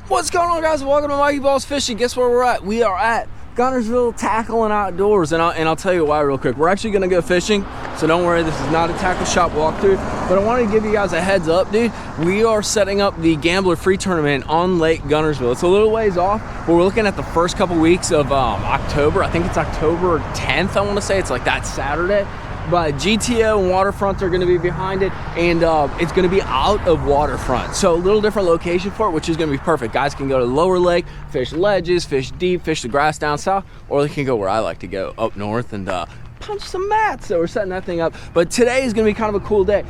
What's going on, guys? Welcome to mikeybalzz Fishing. Guess where we're at? We are at Guntersville Tackling Outdoors, and I'll tell you why real quick. We're actually gonna go fishing, so don't worry, this is not a tackle shop walkthrough, but I wanted to give you guys a heads up, dude. We are setting up the Gambler Free Tournament on Lake Guntersville. It's a little ways off, but we're looking at the first couple weeks of October. I think it's October 10th, I wanna say. It's like that Saturday. But GTO and Waterfront are going to be behind it, and it's going to be out of Waterfront, so a little different location for it, which is going to be perfect. Guys can go to the lower lake, fish ledges, fish deep, fish the grass down south, or they can go where I like to go, up north, and punch some mats. So we're setting that thing up. But today is going to be kind of a cool day.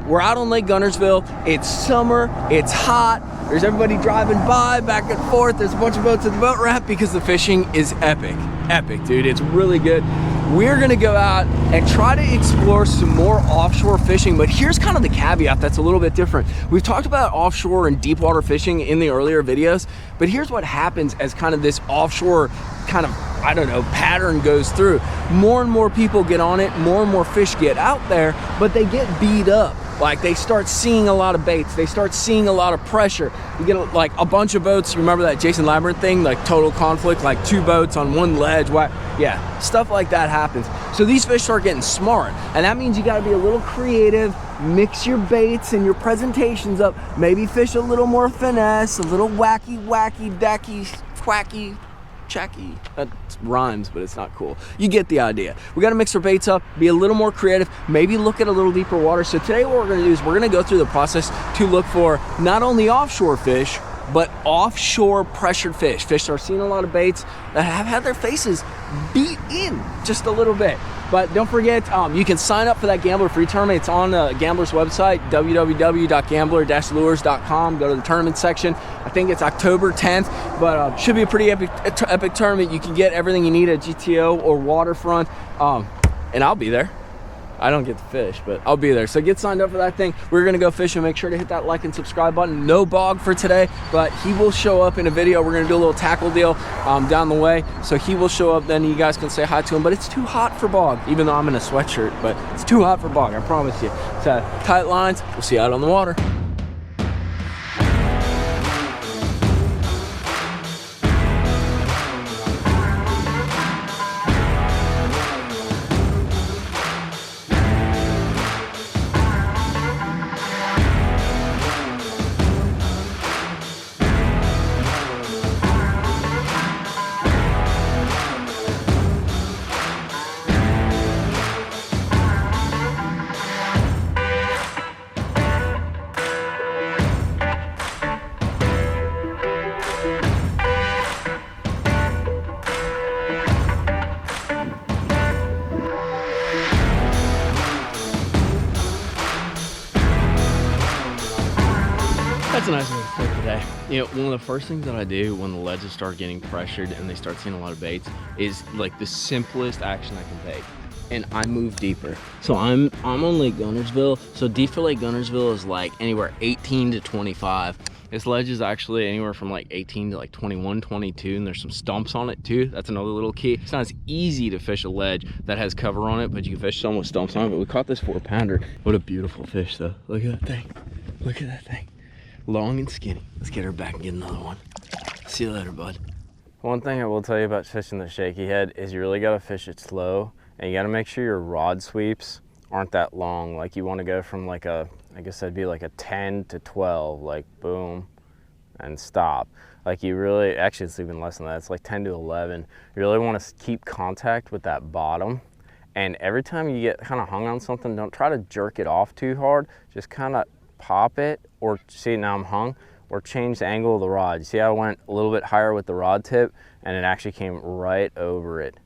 We're out on Lake Guntersville. It's summer, it's hot, there's everybody driving by back and forth, there's a bunch of boats at the boat ramp because the fishing is epic, dude. It's really good. We're gonna go out and try to explore some more offshore fishing, but here's kind of the caveat that's a little bit different. We've talked about offshore and deep water fishing in the earlier videos, but here's what happens as kind of this offshore kind of, I don't know, pattern goes through. More and more people get on it, more and more fish get out there, but they get beat up. Like, they start seeing a lot of baits, they start seeing a lot of pressure. You get like a bunch of boats. You remember that Jason Labyrinth thing, like total conflict, like 2 boats on 1 ledge? What? Yeah, stuff like that happens. So these fish start getting smart, and that means you gotta be a little creative, mix your baits and your presentations up, maybe fish a little more finesse, a little wacky, decky, quacky, chacky. That rhymes, but it's not cool. You get the idea. We got to mix our baits up, be a little more creative, maybe look at a little deeper water. So today what we're going to do is we're going to go through the process to look for not only offshore fish, but offshore pressured fish. Fish are seeing a lot of baits that have had their faces beat in just a little bit. But don't forget, you can sign up for that Gambler Free Tournament. It's on the Gambler's website, www.gambler-lures.com. Go to the tournament section. I think it's October 10th, but should be a pretty epic tournament. You can get everything you need at GTO or Waterfront, and I'll be there. I don't get to fish, but I'll be there. So get signed up for that thing. We're gonna go fishing. Make sure to hit that like and subscribe button. No bog for today, but he will show up in a video. We're gonna do a little tackle deal down the way. So he will show up, then you guys can say hi to him, but it's too hot for bog, even though I'm in a sweatshirt, but it's too hot for bog, I promise you. So tight lines, we'll see you out on the water. That's a nice way to start today. You know, one of the first things that I do when the ledges start getting pressured and they start seeing a lot of baits is like the simplest action I can take, and I move deeper. So I'm on Lake Guntersville. So deep for Lake Guntersville is like anywhere 18 to 25. This ledge is actually anywhere from like 18 to like 21, 22, and there's some stumps on it too. That's another little key. It's not as easy to fish a ledge that has cover on it, but you can fish some with stumps on it. But we caught this 4-pounder. What a beautiful fish though. Look at that thing. Look at that thing. Long and skinny. Let's get her back and get another one. See you later, bud. One thing I will tell you about fishing the shaky head is you really gotta fish it slow, and you gotta make sure your rod sweeps aren't that long. Like, you wanna go from like a, I guess that'd be like a 10 to 12, like boom, and stop. Like, you really, actually it's even less than that, it's like 10 to 11. You really wanna keep contact with that bottom, and every time you get kind of hung on something, don't try to jerk it off too hard, just kind of pop it, or see, now I'm hung, or change the angle of the rod. You see how I went a little bit higher with the rod tip and it actually came right over it.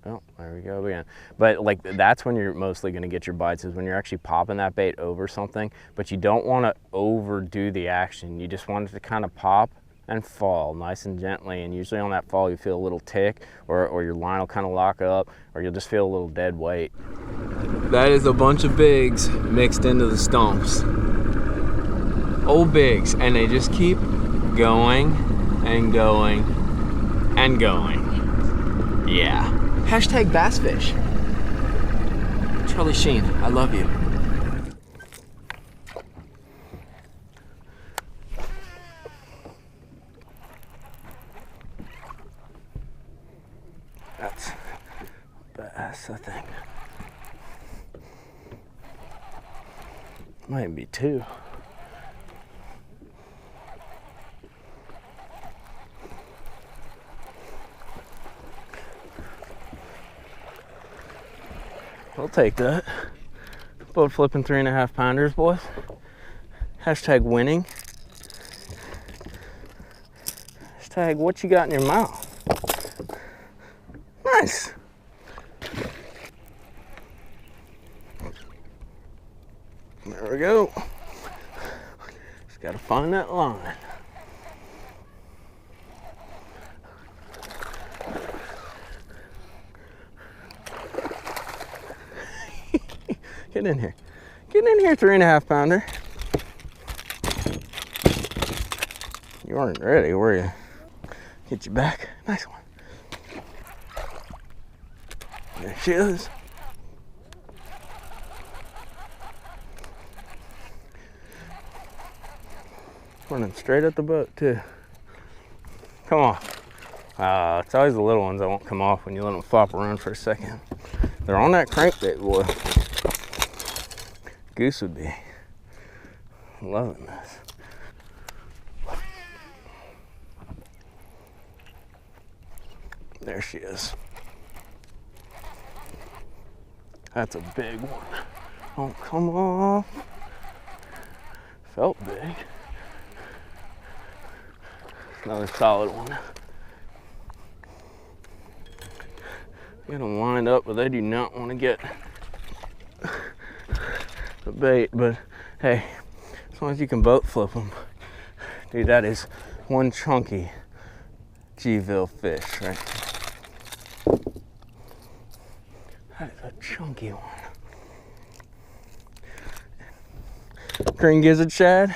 Oh, there we go again. But like, that's when you're mostly going to get your bites, is when you're actually popping that bait over something, but you don't want to overdo the action. You just want it to kind of pop and fall nice and gently, and usually on that fall you feel a little tick, or your line will kind of lock up, or you'll just feel a little dead weight. That is a bunch of bigs mixed into the stumps. Old bigs, and they just keep going and going and going. Yeah. Hashtag bass fish. Charlie Sheen, I love you. That's bass, I think. Might be 2. We'll take that. Boat flipping 3.5 pounders, boys. Hashtag winning. Hashtag what you got in your mouth. Nice. There we go. Just gotta find that line. Get in here. Get in here, 3.5 pounder. You weren't ready, were you? Get you back. Nice one. There she is. Running straight at the boat, too. Come on. It's always the little ones that won't come off when you let them flop around for a second. They're on that crankbait, boy. Goose would be loving this. There she is. That's a big one. Oh, come off. Felt big. Another solid one. Get them lined up, but they do not want to get the bait. But hey, as long as you can boat flip them, dude, that is one chunky G-ville fish, right? That is a chunky one. Green gizzard shad,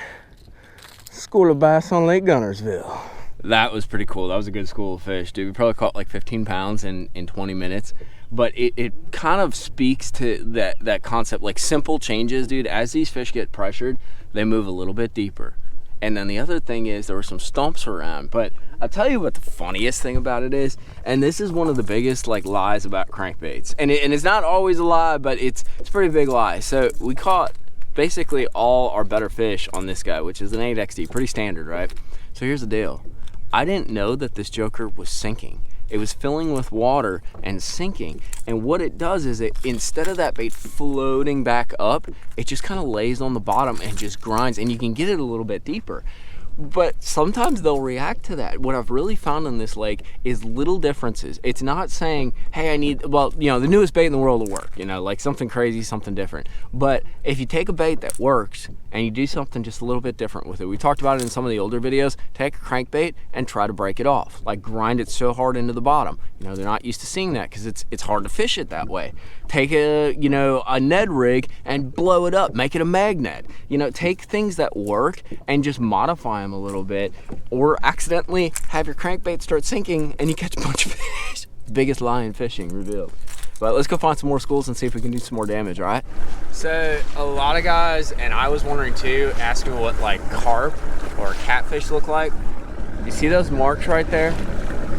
school of bass on Lake Guntersville. That was pretty cool. That was a good school of fish, dude. We probably caught like 15 pounds in 20 minutes. But it kind of speaks to that concept, like simple changes, dude. As these fish get pressured, they move a little bit deeper. And then the other thing is there were some stumps around. But I'll tell you what the funniest thing about it is, and this is one of the biggest like lies about crankbaits. And it's not always a lie, but it's a pretty big lie. So we caught basically all our better fish on this guy, which is an 8XD, pretty standard, right? So here's the deal. I didn't know that this joker was sinking. It was filling with water and sinking. And what it does is instead of that bait floating back up, it just kind of lays on the bottom and just grinds, and you can get it a little bit deeper. But sometimes they'll react to that. What I've really found in this lake is little differences. It's not saying, hey, I need, well, you know, the newest bait in the world will work, you know, like something crazy, something different. But if you take a bait that works and you do something just a little bit different with it, we talked about it in some of the older videos, take a crankbait and try to break it off, like grind it so hard into the bottom. You know, they're not used to seeing that because it's hard to fish it that way. Take a Ned rig and blow it up, make it a magnet. You know, take things that work and just modify them a little bit, or accidentally have your crankbait start sinking and you catch a bunch of fish. Biggest lie in fishing revealed. But let's go find some more schools and see if we can do some more damage, all right? So a lot of guys, and I was wondering too, ask me what like carp or catfish look like. You see those marks right there?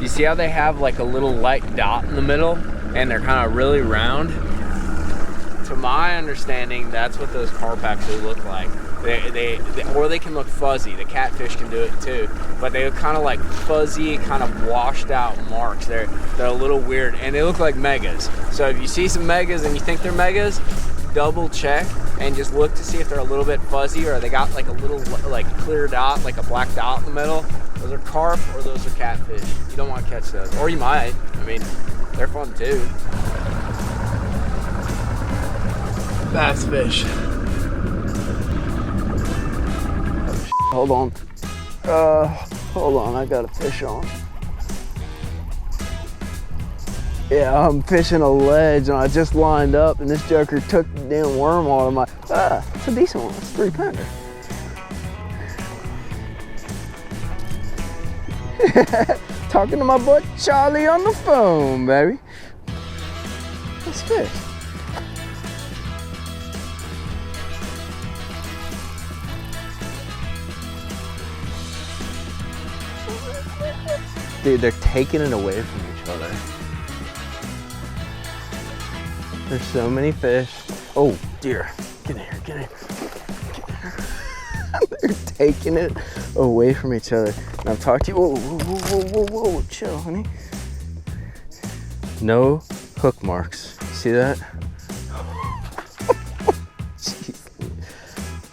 You see how they have like a little light dot in the middle and they're kind of really round? To my understanding, that's what those carp actually look like. Or they can look fuzzy. The catfish can do it too, but they look kind of like fuzzy, kind of washed out marks. They're a little weird, and they look like megas. So if you see some megas and you think they're megas, double check and just look to see if they're a little bit fuzzy or they got like a little like clear dot, like a black dot in the middle. Those are carp or those are catfish. You don't want to catch those, or you might. I mean, they're fun too. Bass fish. Hold on. Hold on, I got a fish on. Yeah, I'm fishing a ledge and I just lined up and this joker took the damn worm out of my, it's a decent one, it's a 3-pounder. Talking to my boy Charlie on the phone, baby. Let's fish. Dude, they're taking it away from each other. There's so many fish. Oh dear, get in here, get in here. They're taking it away from each other. And I've talked to you, whoa, whoa, whoa, whoa, whoa, whoa, chill, honey. No hook marks, see that? Jeez.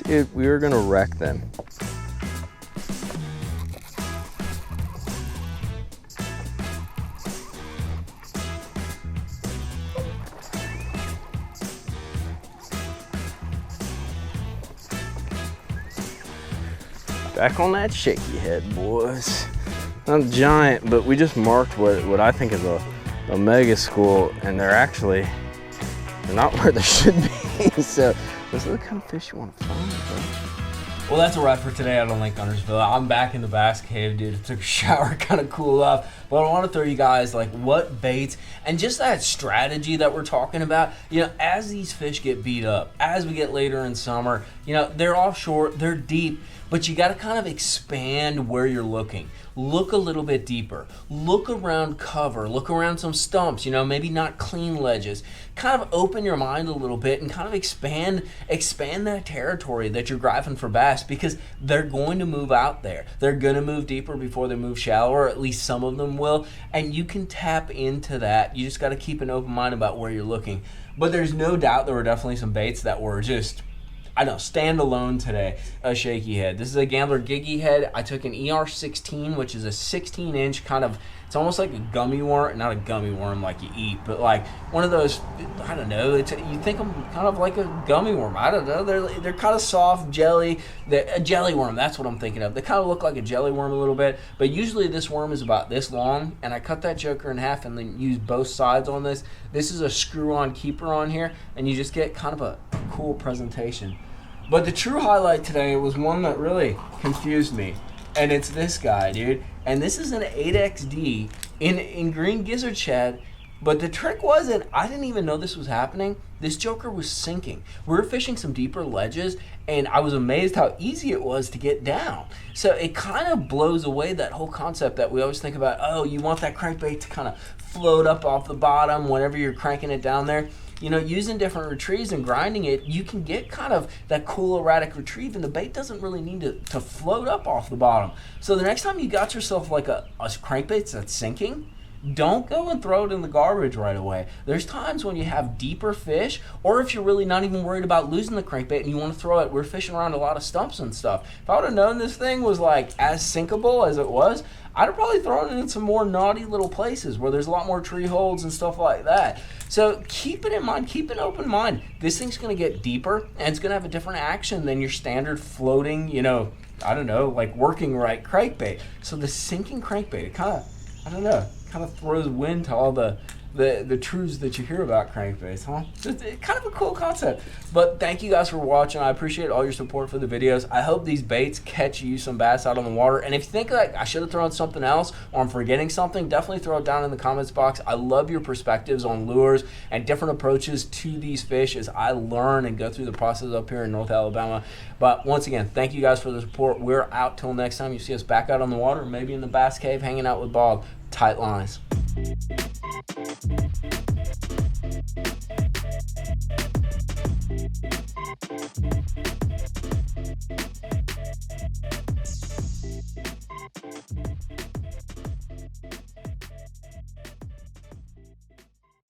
Dude, we were gonna wreck them. Back on that shaky head, boys. Not giant, but we just marked what I think is a mega school, and they're not where they should be. So those are the kind of fish you want to find, bro. Well, that's a wrap for today out on Lake Guntersville. I'm back in the bass cave, dude. I took a shower, kind of cool off. But I want to throw you guys like what baits and just that strategy that we're talking about. You know, as these fish get beat up, as we get later in summer, you know, they're offshore, they're deep, but you got to kind of expand where you're looking. Look a little bit deeper. Look around cover. Look around some stumps, you know, maybe not clean ledges. Kind of open your mind a little bit and kind of expand that territory that you're grabbing for bass, because they're going to move out there. They're going to move deeper before they move shallower, or at least some of them will, and you can tap into that. You just got to keep an open mind about where you're looking. But there's no doubt there were definitely some baits that were just, I know, stand alone today. A shaky head. This is a Gambler Giggy head. I took an ER16, which is a 16-inch kind of, it's almost like a gummy worm, not a gummy worm like you eat, but like one of those, I don't know, you think of them kind of like a gummy worm. I don't know, they're kind of soft jelly, a jelly worm, that's what I'm thinking of. They kind of look like a jelly worm a little bit, but usually this worm is about this long, and I cut that joker in half and then use both sides on this. This is a screw-on keeper on here, and you just get kind of a cool presentation. But the true highlight today was one that really confused me, and it's this guy, dude. And this is an 8XD in green gizzard shad, but the trick wasn't, I didn't even know this was happening. This joker was sinking. We were fishing some deeper ledges, and I was amazed how easy it was to get down. So it kind of blows away that whole concept that we always think about, oh, you want that crankbait to kind of float up off the bottom whenever you're cranking it down there. You know, using different retrieves and grinding it, you can get kind of that cool erratic retrieve, and the bait doesn't really need to float up off the bottom. So the next time you got yourself like a crankbait that's sinking, don't go and throw it in the garbage right away. There's times when you have deeper fish, or if you're really not even worried about losing the crankbait and you want to throw it. We're fishing around a lot of stumps and stuff. If I would have known this thing was like as sinkable as it was, I'd have probably thrown it in some more naughty little places where there's a lot more tree holds and stuff like that. So keep it in mind, keep an open mind. This thing's gonna get deeper, and it's gonna have a different action than your standard floating, you know, I don't know, like working right crankbait. So the sinking crankbait, it kind of, I don't know, kind of throws wind to all the truths that you hear about crankbaits, huh? It's kind of a cool concept. But thank you guys for watching. I appreciate all your support for the videos. I hope these baits catch you some bass out on the water. And if you think like I should have thrown something else, or I'm forgetting something, definitely throw it down in the comments box. I love your perspectives on lures and different approaches to these fish as I learn and go through the process up here in North Alabama. But once again, thank you guys for the support. We're out till next time. You see us back out on the water, maybe in the bass cave, hanging out with Bob. Tight lines.